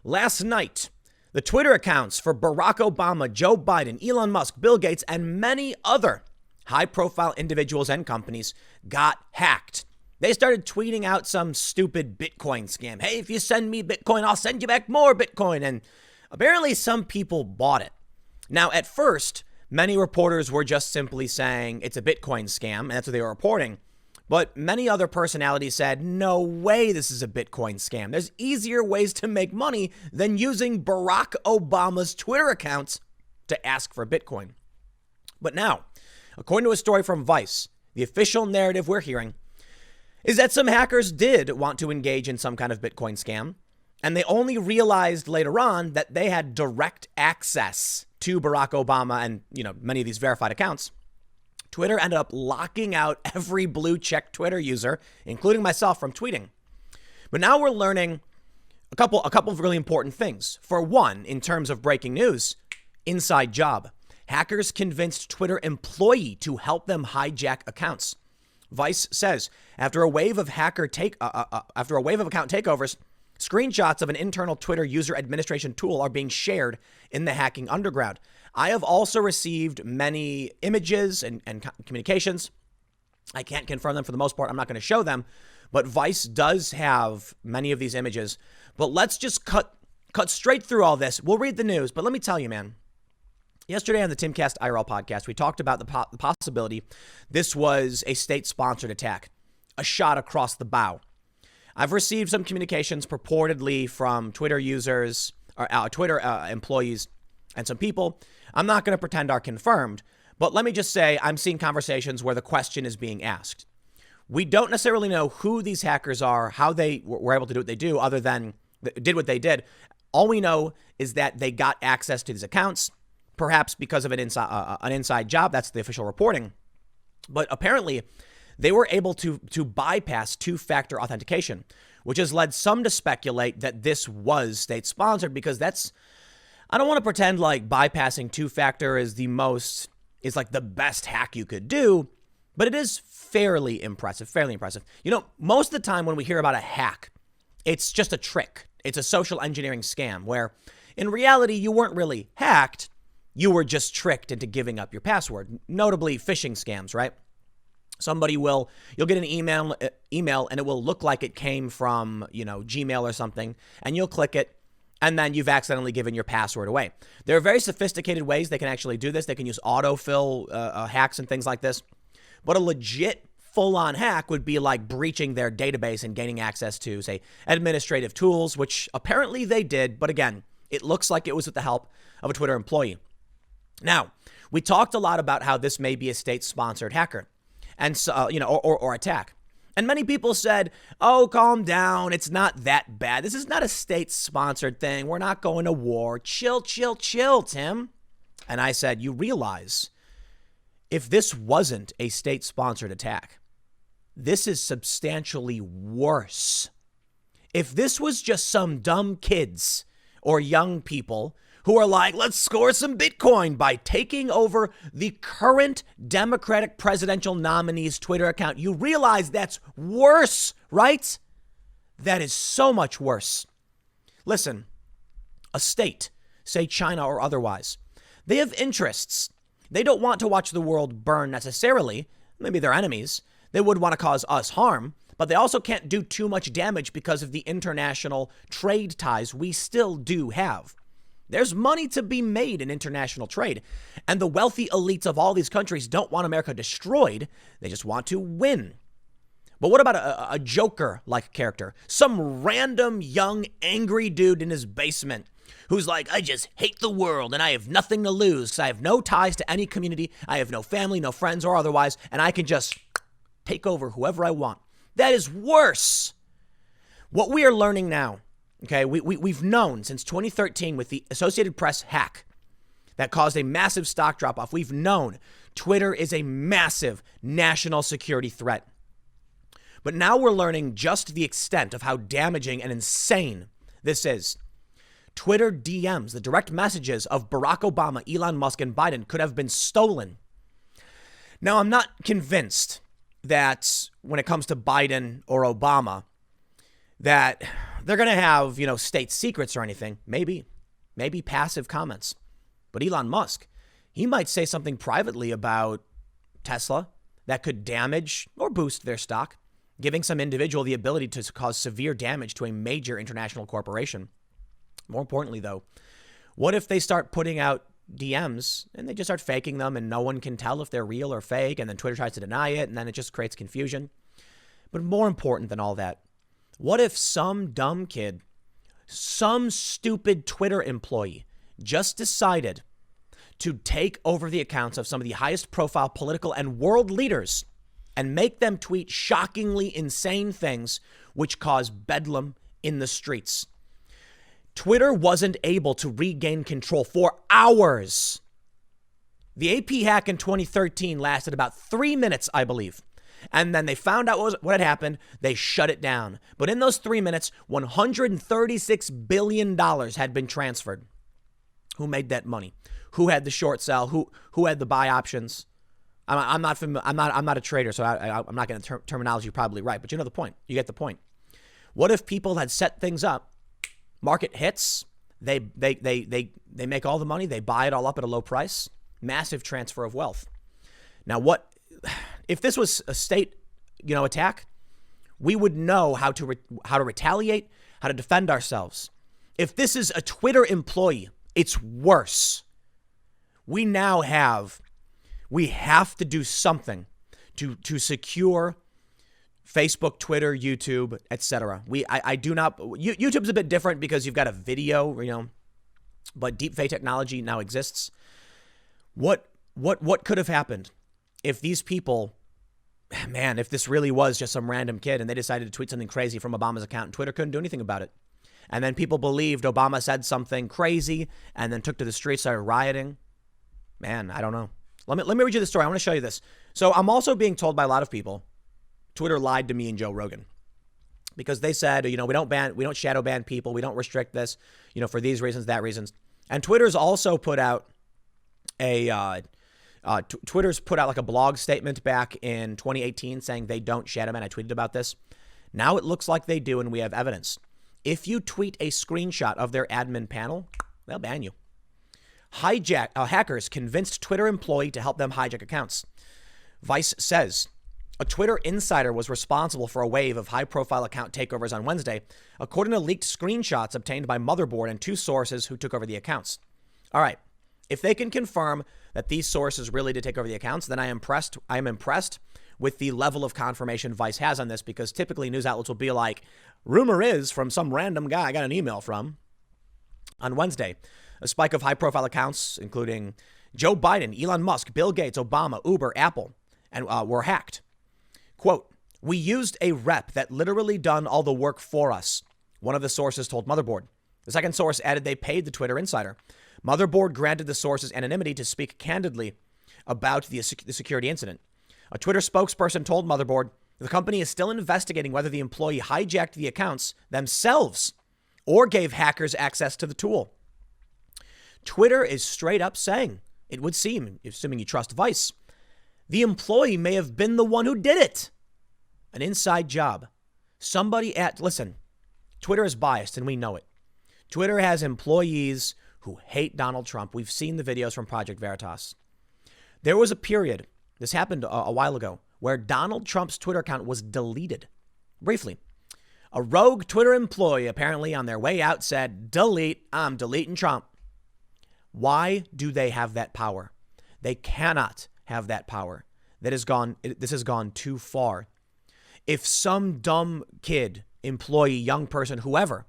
Last night, the Twitter accounts for Barack Obama, Joe Biden, Elon Musk, Bill Gates, and many other high-profile individuals and companies got hacked. They started tweeting out some stupid Bitcoin scam. Hey, if you send me Bitcoin, I'll send you back more Bitcoin. And apparently some people bought it. Now, at first, many reporters were just simply saying it's a Bitcoin scam, and that's what they were reporting. But many other personalities said, no way this is a Bitcoin scam. There's easier ways to make money than using Barack Obama's Twitter accounts to ask for Bitcoin. But now, according to a story from Vice, the official narrative we're hearing is that some hackers did want to engage in some kind of Bitcoin scam, and they only realized later on that they had direct access to Barack Obama and, many of these verified accounts. Twitter ended up locking out every blue check Twitter user, including myself, from tweeting. But now we're learning a couple of really important things. For one, in terms of breaking news, inside job. Hackers convinced Twitter employee to help them hijack accounts. Vice says after a wave of account takeovers, screenshots of an internal Twitter user administration tool are being shared in the hacking underground. I have also received many images and communications. I can't confirm them for the most part. I'm not going to show them, but Vice does have many of these images. But let's just cut straight through all this. We'll read the news, but let me tell you, man. Yesterday on the Timcast IRL podcast, we talked about the possibility this was a state-sponsored attack, a shot across the bow. I've received some communications purportedly from Twitter users or Twitter employees and some people. I'm not going to pretend are confirmed, but let me just say I'm seeing conversations where the question is being asked. We don't necessarily know who these hackers are, how they were able to do what they do, other than did what they did. All we know is that they got access to these accounts, perhaps because of an inside job. That's the official reporting. But apparently, they were able to bypass two-factor authentication, which has led some to speculate that this was state-sponsored, because I don't want to pretend like bypassing two-factor is like the best hack you could do, but it is fairly impressive. Most of the time when we hear about a hack, it's just a trick. It's a social engineering scam where in reality, you weren't really hacked. You were just tricked into giving up your password, notably phishing scams, right? You'll get an email and it will look like it came from, Gmail or something, and you'll click it, and then you've accidentally given your password away. There are very sophisticated ways they can actually do this. They can use autofill hacks and things like this. But a legit full-on hack would be like breaching their database and gaining access to, say, administrative tools, which apparently they did. But again, it looks like it was with the help of a Twitter employee. Now, we talked a lot about how this may be a state-sponsored hacker and so, or attack. And many people said, oh, calm down. It's not that bad. This is not a state-sponsored thing. We're not going to war. Chill, Tim. And I said, you realize if this wasn't a state-sponsored attack, this is substantially worse. If this was just some dumb kids or young people who are like, let's score some Bitcoin by taking over the current Democratic presidential nominee's Twitter account, you realize that's worse, right? That is so much worse. Listen, a state, say China or otherwise, they have interests. They don't want to watch the world burn necessarily. Maybe they're enemies. They would want to cause us harm, but they also can't do too much damage because of the international trade ties we still do have. There's money to be made in international trade, and the wealthy elites of all these countries don't want America destroyed. They just want to win. But what about a Joker-like character? Some random, young, angry dude in his basement who's like, I just hate the world and I have nothing to lose because I have no ties to any community. I have no family, no friends or otherwise, and I can just take over whoever I want. That is worse. What we are learning now, okay, we've known since 2013 with the Associated Press hack that caused a massive stock drop-off. We've known Twitter is a massive national security threat. But now we're learning just the extent of how damaging and insane this is. Twitter DMs, the direct messages of Barack Obama, Elon Musk, and Biden could have been stolen. Now, I'm not convinced that when it comes to Biden or Obama, that they're going to have, state secrets or anything. Maybe passive comments. But Elon Musk, he might say something privately about Tesla that could damage or boost their stock, giving some individual the ability to cause severe damage to a major international corporation. More importantly, though, what if they start putting out DMs and they just start faking them and no one can tell if they're real or fake, and then Twitter tries to deny it, and then it just creates confusion? But more important than all that, what if some dumb kid, some stupid Twitter employee just decided to take over the accounts of some of the highest profile political and world leaders and make them tweet shockingly insane things which cause bedlam in the streets? Twitter wasn't able to regain control for hours. The AP hack in 2013 lasted about 3 minutes, I believe. And then they found out what had happened. They shut it down. But in those 3 minutes, $136 billion had been transferred. Who made that money? Who had the short sell? Who had the buy options? I'm not a trader, so I'm not getting the terminology probably right. But you know the point. You get the point. What if people had set things up? Market hits. They make all the money. They buy it all up at a low price. Massive transfer of wealth. Now, what if this was a state, attack? We would know how to retaliate, how to defend ourselves. If this is a Twitter employee, it's worse. We have to do something to secure Facebook, Twitter, YouTube, etc. I do not. YouTube's a bit different because you've got a video, but deepfake technology now exists. What could have happened if these people, if this really was just some random kid and they decided to tweet something crazy from Obama's account and Twitter couldn't do anything about it? And then people believed Obama said something crazy and then took to the streets, started rioting. Man, I don't know. Let me read you the story. I want to show you this. So I'm also being told by a lot of people, Twitter lied to me and Joe Rogan because they said, we don't shadow ban people. We don't restrict this, for these reasons, that reasons. And Twitter's also put out Twitter's put out like a blog statement back in 2018 saying they don't shadow ban. I tweeted about this. Now it looks like they do, and we have evidence. If you tweet a screenshot of their admin panel, they'll ban you. Hackers convinced Twitter employee to help them hijack accounts. Vice says a Twitter insider was responsible for a wave of high-profile account takeovers on Wednesday, according to leaked screenshots obtained by Motherboard and 2 sources who took over the accounts. All right, if they can confirm that these sources really did take over the accounts, then I am impressed with the level of confirmation Vice has on this, because typically news outlets will be like, rumor is from some random guy I got an email from. On Wednesday, a spike of high-profile accounts, including Joe Biden, Elon Musk, Bill Gates, Obama, Uber, Apple, and were hacked. Quote, "We used a rep that literally done all the work for us," one of the sources told Motherboard. The second source added they paid the Twitter insider. Motherboard granted the source's anonymity to speak candidly about the security incident. A Twitter spokesperson told Motherboard the company is still investigating whether the employee hijacked the accounts themselves or gave hackers access to the tool. Twitter is straight up saying, it would seem, assuming you trust Vice, the employee may have been the one who did it. An inside job. Listen, Twitter is biased and we know it. Twitter has employees who hate Donald Trump. We've seen the videos from Project Veritas. There was a period, this happened a while ago, where Donald Trump's Twitter account was deleted. Briefly, a rogue Twitter employee apparently on their way out said, "Delete, I'm deleting Trump." Why do they have that power? They cannot have that power. This has gone too far. If some dumb kid, employee, young person, whoever,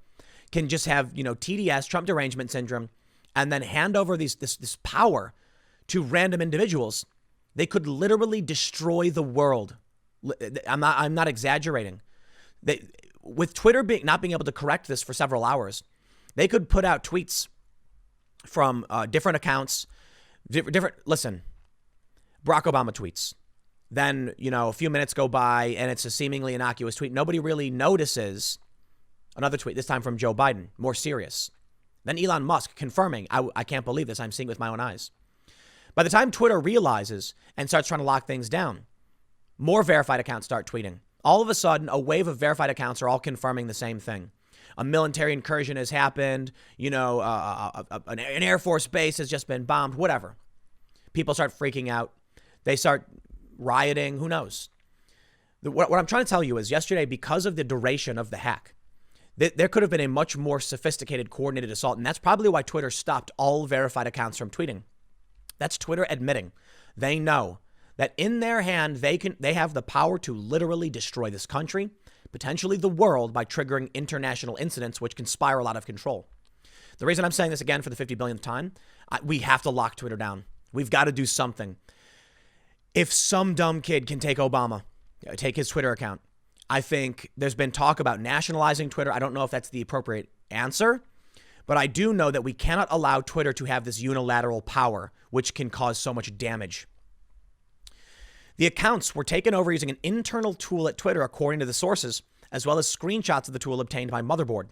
can just have, TDS, Trump derangement syndrome, and then hand over this power to random individuals, they could literally destroy the world. I'm not exaggerating. With Twitter not being able to correct this for several hours, they could put out tweets from different accounts, listen, Barack Obama tweets. Then, a few minutes go by and it's a seemingly innocuous tweet. Nobody really notices. Another tweet, this time from Joe Biden, more serious. Then Elon Musk confirming, I can't believe this. I'm seeing it with my own eyes. By the time Twitter realizes and starts trying to lock things down, more verified accounts start tweeting. All of a sudden, a wave of verified accounts are all confirming the same thing. a military incursion has happened, an Air Force base has just been bombed, whatever. People start freaking out. They start rioting. Who knows? What I'm trying to tell you is yesterday, because of the duration of the hack, there could have been a much more sophisticated, coordinated assault. And that's probably why Twitter stopped all verified accounts from tweeting. That's Twitter admitting they know that in their hand, they have the power to literally destroy this country, potentially the world, by triggering international incidents, which can spiral out of control. The reason I'm saying this again for the 50 billionth time, we have to lock Twitter down. We've got to do something. If some dumb kid can take Obama, take his Twitter account, I think there's been talk about nationalizing Twitter. I don't know if that's the appropriate answer, but I do know that we cannot allow Twitter to have this unilateral power, which can cause so much damage. The accounts were taken over using an internal tool at Twitter, according to the sources, as well as screenshots of the tool obtained by Motherboard.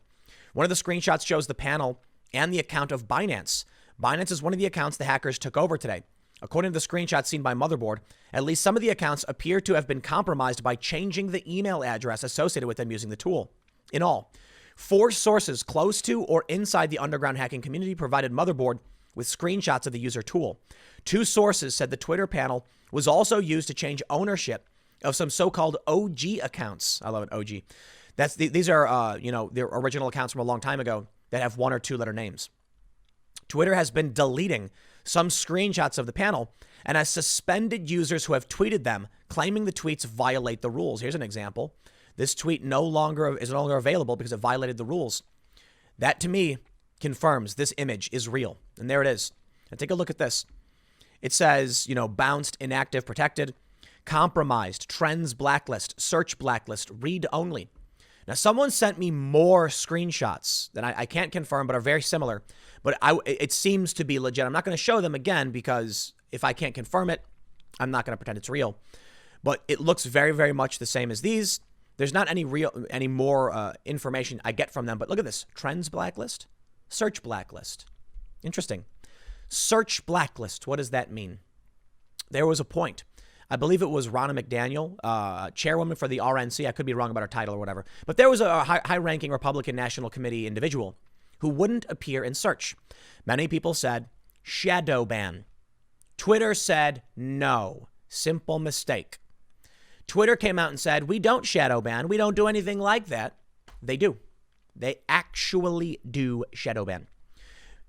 One of the screenshots shows the panel and the account of Binance. Binance is one of the accounts the hackers took over today. According to the screenshots seen by Motherboard, at least some of the accounts appear to have been compromised by changing the email address associated with them using the tool. In all, 4 sources close to or inside the underground hacking community provided Motherboard with screenshots of the user tool. 2 sources said the Twitter panel was also used to change ownership of some so-called OG accounts. I love it, OG. These are their original accounts from a long time ago that have 1 or 2 letter names. Twitter has been deleting some screenshots of the panel and has suspended users who have tweeted them, claiming the tweets violate the rules. Here's an example. This tweet is no longer available because it violated the rules. That, to me, confirms this image is real. And there it is. And take a look at this. It says, bounced, inactive, protected, compromised, trends blacklist, search blacklist, read only. Now, someone sent me more screenshots that I can't confirm, but are very similar. But it seems to be legit. I'm not going to show them again because if I can't confirm it, I'm not going to pretend it's real. But it looks very, very much the same as these. There's not any more information I get from them. But look at this. Trends blacklist, search blacklist. Interesting. Search blacklist. What does that mean? There was a point. I believe it was Ronna McDaniel, chairwoman for the RNC. I could be wrong about her title or whatever. But there was a high-ranking Republican National Committee individual who wouldn't appear in search. Many people said, shadow ban. Twitter said, no. Simple mistake. Twitter came out and said, we don't shadow ban. We don't do anything like that. They do. They actually do shadow ban.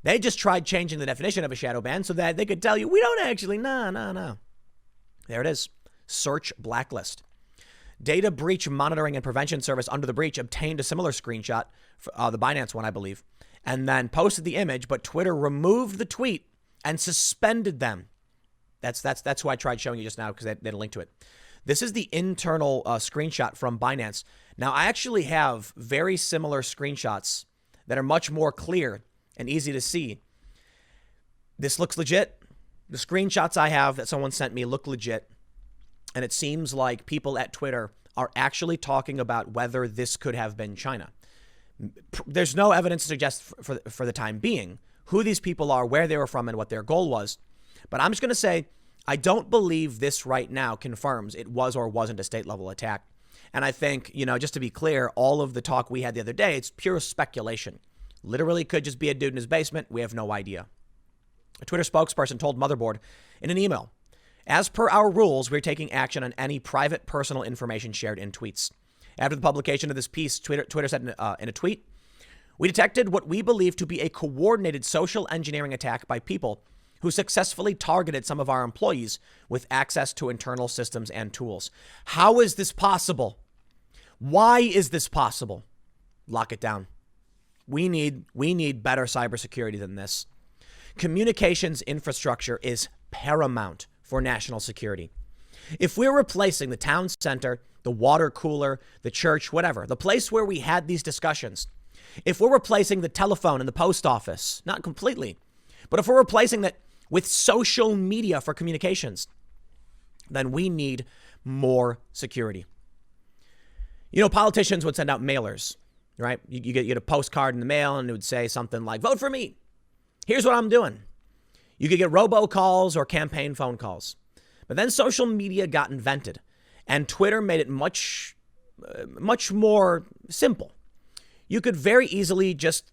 They just tried changing the definition of a shadow ban so that they could tell you, we don't actually, no. There it is. Search blacklist. Data breach monitoring and prevention service under the breach obtained a similar screenshot, the Binance one, I believe, and then posted the image, but Twitter removed the tweet and suspended them. That's who I tried showing you just now because they had a link to it. This is the internal screenshot from Binance. Now, I actually have very similar screenshots that are much more clear and easy to see. This looks legit. The screenshots I have that someone sent me look legit. And it seems like people at Twitter are actually talking about whether this could have been China. There's no evidence to suggest for the time being who these people are, where they were from, and what their goal was. But I'm just going to say, I don't believe this right now confirms it was or wasn't a state level attack. And I think, just to be clear, all of the talk we had the other day, it's pure speculation. Literally could just be a dude in his basement. We have no idea. A Twitter spokesperson told Motherboard in an email, as per our rules, we're taking action on any private personal information shared in tweets. After the publication of this piece, Twitter said in a tweet, we detected what we believe to be a coordinated social engineering attack by people who successfully targeted some of our employees with access to internal systems and tools. How is this possible? Why is this possible? Lock it down. We need better cybersecurity than this. Communications infrastructure is paramount for national security. If we're replacing the town center, the water cooler, the church, whatever, the place where we had these discussions, if we're replacing the telephone and the post office, not completely, but if we're replacing that with social media for communications, then we need more security. Politicians would send out mailers, right? You get a postcard in the mail and it would say something like, vote for me. Here's what I'm doing. You could get robocalls or campaign phone calls. But then social media got invented and Twitter made it much more simple. You could very easily just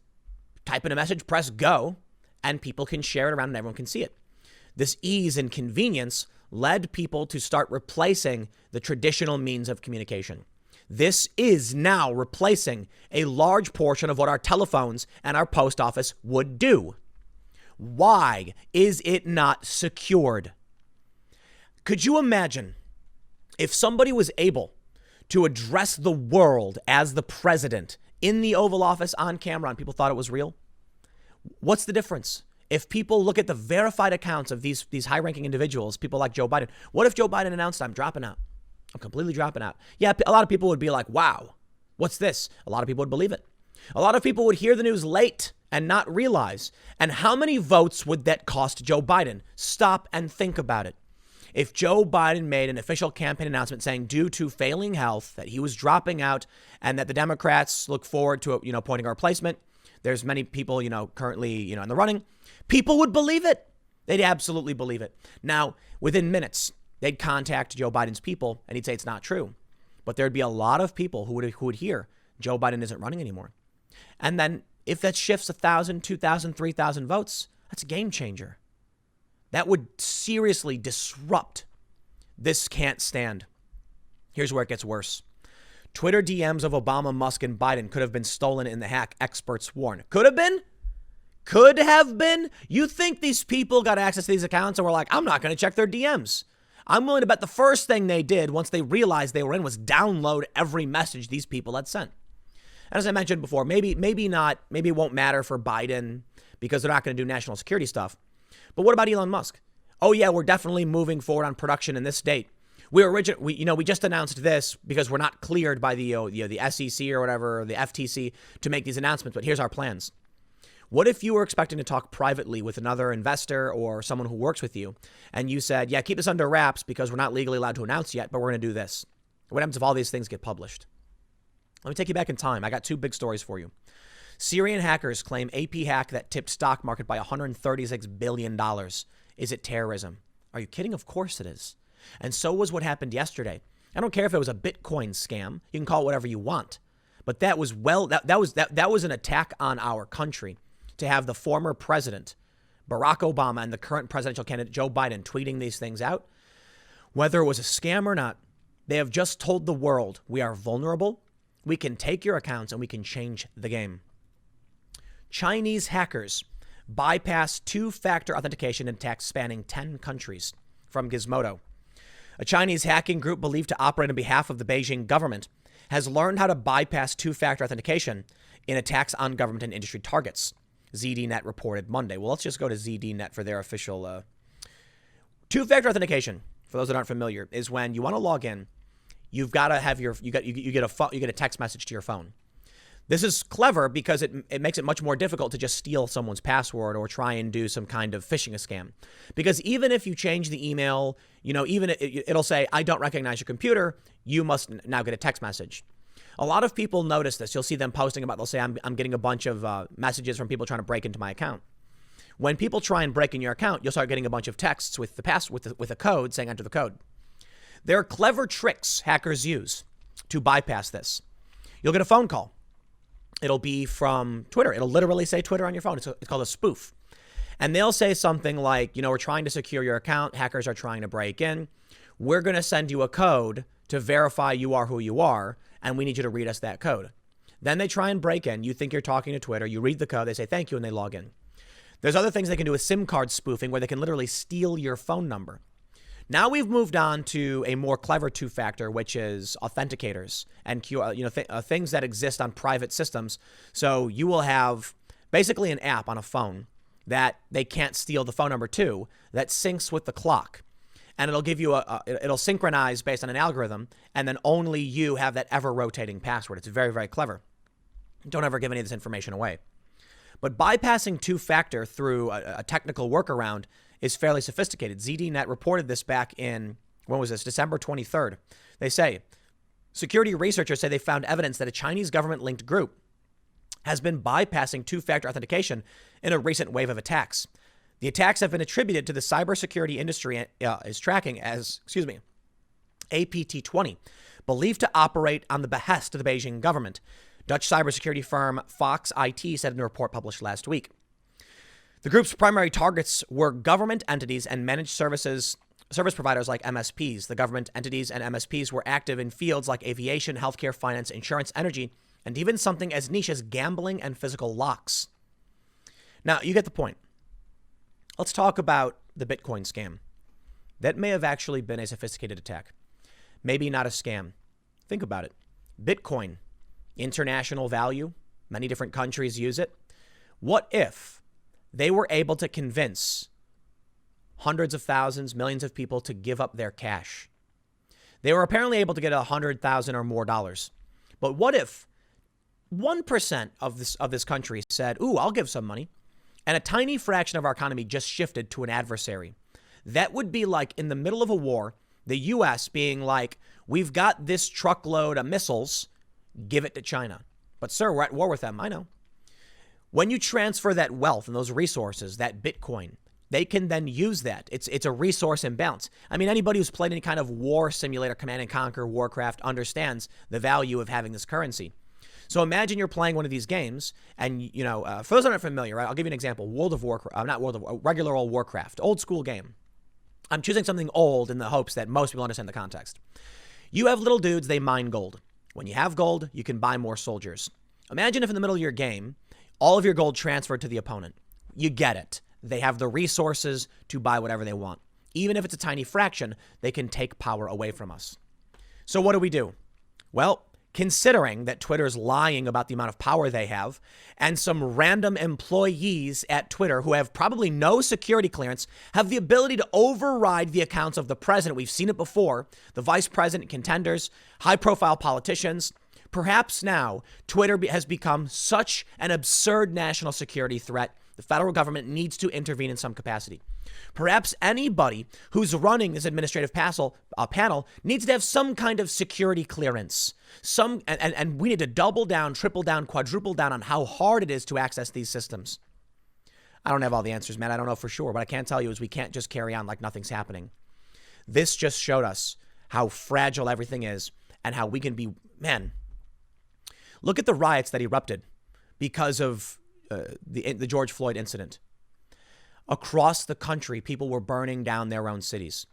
type in a message, press go, and people can share it around and everyone can see it. This ease and convenience led people to start replacing the traditional means of communication. This is now replacing a large portion of what our telephones and our post office would do. Why is it not secured? Could you imagine if somebody was able to address the world as the president in the Oval Office on camera and people thought it was real? What's the difference? If people look at the verified accounts of these high-ranking individuals, people like Joe Biden, what if Joe Biden announced, I'm dropping out? I'm completely dropping out. Yeah, a lot of people would be like, wow, what's this? A lot of people would believe it. A lot of people would hear the news late and not realize. And how many votes would that cost Joe Biden? Stop and think about it. If Joe Biden made an official campaign announcement saying due to failing health that he was dropping out and that the Democrats look forward to, appointing a replacement, there's many people, currently, in the running, people would believe it. They'd absolutely believe it. Now, within minutes, they'd contact Joe Biden's people and he'd say it's not true. But there'd be a lot of people who would hear Joe Biden isn't running anymore. And then if that shifts 1,000, 2,000, 3,000 votes, that's a game changer. That would seriously disrupt. This can't stand. Here's where it gets worse. Twitter DMs of Obama, Musk, and Biden could have been stolen in the hack, experts warn. Could have been? Could have been? You think these people got access to these accounts and were like, I'm not going to check their DMs. I'm willing to bet the first thing they did once they realized they were in was download every message these people had sent. And as I mentioned before, maybe it won't matter for Biden because they're not going to do national security stuff. But what about Elon Musk? Oh yeah, we're definitely moving forward on production in this date. We just announced this because we're not cleared by the SEC or whatever, or the FTC to make these announcements, but here's our plans. What if you were expecting to talk privately with another investor or someone who works with you, and you said, yeah, keep this under wraps because we're not legally allowed to announce yet, but we're going to do this? What happens if all these things get published? Let me take you back in time. I got two big stories for you. Syrian hackers claim AP hack that tipped stock market by $136 billion. Is it terrorism? Are you kidding? Of course it is. And so was what happened yesterday. I don't care if it was a Bitcoin scam. You can call it whatever you want. But that was an attack on our country to have the former president, Barack Obama, and the current presidential candidate, Joe Biden, tweeting these things out. Whether it was a scam or not, they have just told the world we are vulnerable. We can take your accounts and we can change the game. Chinese hackers bypass two-factor authentication in attacks spanning 10 countries. From Gizmodo. A Chinese hacking group believed to operate on behalf of the Beijing government has learned how to bypass two-factor authentication in attacks on government and industry targets. ZDNet reported Monday. Well, let's just go to ZDNet for their official. Two-factor authentication, for those that aren't familiar, is when you want to log in, you've got to have you get a text message to your phone. This is clever because it makes it much more difficult to just steal someone's password or try and do some kind of phishing scam. Because even if you change the email, it'll say, I don't recognize your computer. You must now get a text message. A lot of people notice this. You'll see them posting about, they'll say, I'm getting a bunch of messages from people trying to break into my account. When people try and break in your account, you'll start getting a bunch of texts with with a code saying enter the code. There are clever tricks hackers use to bypass this. You'll get a phone call. It'll be from Twitter. It'll literally say Twitter on your phone. It's called a spoof. And they'll say something like, we're trying to secure your account. Hackers are trying to break in. We're going to send you a code to verify you are who you are, and we need you to read us that code. Then they try and break in. You think you're talking to Twitter. You read the code. They say thank you, and they log in. There's other things they can do with SIM card spoofing where they can literally steal your phone number. Now we've moved on to a more clever two-factor, which is authenticators and things that exist on private systems. So you will have basically an app on a phone that they can't steal the phone number to that syncs with the clock. And it'll give you it'll synchronize based on an algorithm, and then only you have that ever-rotating password. It's very, very clever. Don't ever give any of this information away. But bypassing two-factor through a technical workaround is fairly sophisticated. ZDNet reported this back in, when was this? December 23rd. They say, security researchers say they found evidence that a Chinese government-linked group has been bypassing two-factor authentication in a recent wave of attacks. The attacks have been attributed to the cybersecurity industry is tracking as, APT-20, believed to operate on the behest of the Beijing government. Dutch cybersecurity firm Fox IT said in a report published last week. The group's primary targets were government entities and managed service providers like MSPs. The government entities and MSPs were active in fields like aviation, healthcare, finance, insurance, energy, and even something as niche as gambling and physical locks. Now, you get the point. Let's talk about the Bitcoin scam. That may have actually been a sophisticated attack. Maybe not a scam. Think about it. Bitcoin, international value, many different countries use it. What if they were able to convince hundreds of thousands, millions of people to give up their cash? They were apparently able to get $100,000 or more dollars. But what if 1% of this country said, "Ooh, I'll give some money," and a tiny fraction of our economy just shifted to an adversary? That would be like in the middle of a war, the U.S. being like, "We've got this truckload of missiles, give it to China." But sir, we're at war with them. I know. When you transfer that wealth and those resources, that Bitcoin, they can then use that. It's a resource imbalance. I mean, anybody who's played any kind of war simulator, Command and Conquer, Warcraft, understands the value of having this currency. So imagine you're playing one of these games, and for those that aren't familiar, right, I'll give you an example. Regular old Warcraft, old school game. I'm choosing something old in the hopes that most people understand the context. You have little dudes, they mine gold. When you have gold, you can buy more soldiers. Imagine if in the middle of your game, all of your gold transferred to the opponent. You get it. They have the resources to buy whatever they want. Even if it's a tiny fraction, they can take power away from us. So what do? Well, considering that Twitter's lying about the amount of power they have, and some random employees at Twitter who have probably no security clearance have the ability to override the accounts of the president. We've seen it before. The vice president, contenders, high-profile politicians. Perhaps now Twitter has become such an absurd national security threat, the federal government needs to intervene in some capacity. Perhaps anybody who's running this administrative panel needs to have some kind of security clearance. And we need to double down, triple down, quadruple down on how hard it is to access these systems. I don't have all the answers, man. I don't know for sure. What I can tell you is we can't just carry on like nothing's happening. This just showed us how fragile everything is and how we can be, man. Look at the riots that erupted because of the George Floyd incident. Across the country, people were burning down their own cities.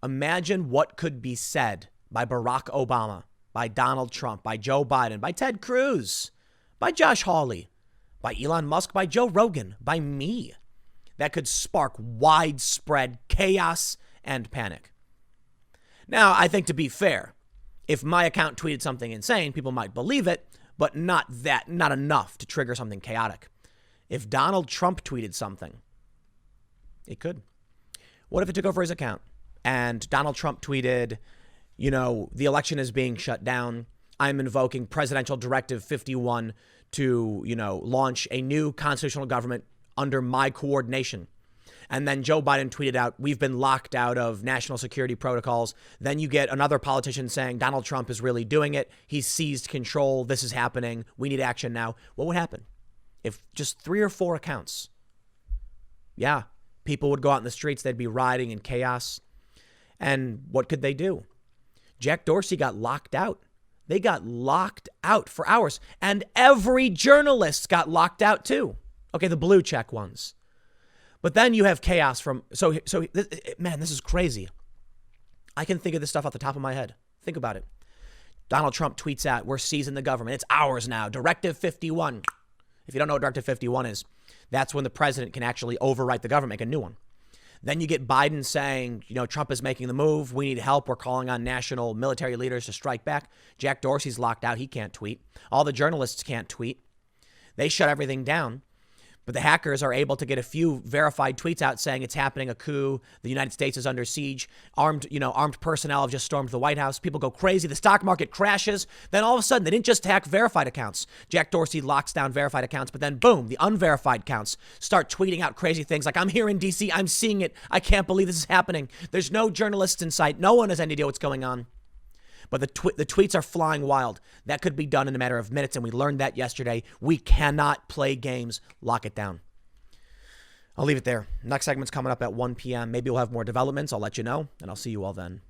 Imagine what could be said by Barack Obama, by Donald Trump, by Joe Biden, by Ted Cruz, by Josh Hawley, by Elon Musk, by Joe Rogan, by me, that could spark widespread chaos and panic. Now, I think to be fair, if my account tweeted something insane, people might believe it, but not enough to trigger something chaotic. If Donald Trump tweeted something, it could. What if it took over his account and Donald Trump tweeted, the election is being shut down. I'm invoking Presidential Directive 51 to, launch a new constitutional government under my coordination. And then Joe Biden tweeted out, "We've been locked out of national security protocols." Then you get another politician saying Donald Trump is really doing it. He's seized control. This is happening. We need action now. What would happen if just 3 or 4 accounts? Yeah, people would go out in the streets. They'd be rioting in chaos. And what could they do? Jack Dorsey got locked out. They got locked out for hours. And every journalist got locked out too. Okay, the blue check ones. But then you have chaos from, this is crazy. I can think of this stuff off the top of my head. Think about it. Donald Trump tweets out, "We're seizing the government. It's ours now. Directive 51. If you don't know what Directive 51 is, that's when the president can actually overwrite the government, make a new one. Then you get Biden saying, Trump is making the move. We need help. We're calling on national military leaders to strike back. Jack Dorsey's locked out. He can't tweet. All the journalists can't tweet. They shut everything down. But the hackers are able to get a few verified tweets out saying it's happening, a coup, the United States is under siege, armed personnel have just stormed the White House. People go crazy. The stock market crashes. Then all of a sudden, they didn't just hack verified accounts. Jack Dorsey locks down verified accounts, but then boom, the unverified accounts start tweeting out crazy things like, "I'm here in DC. I'm seeing it. I can't believe this is happening. There's no journalists in sight. No one has any idea what's going on." But the tweets are flying wild. That could be done in a matter of minutes, and we learned that yesterday. We cannot play games. Lock it down. I'll leave it there. Next segment's coming up at 1 p.m. Maybe we'll have more developments. I'll let you know, and I'll see you all then.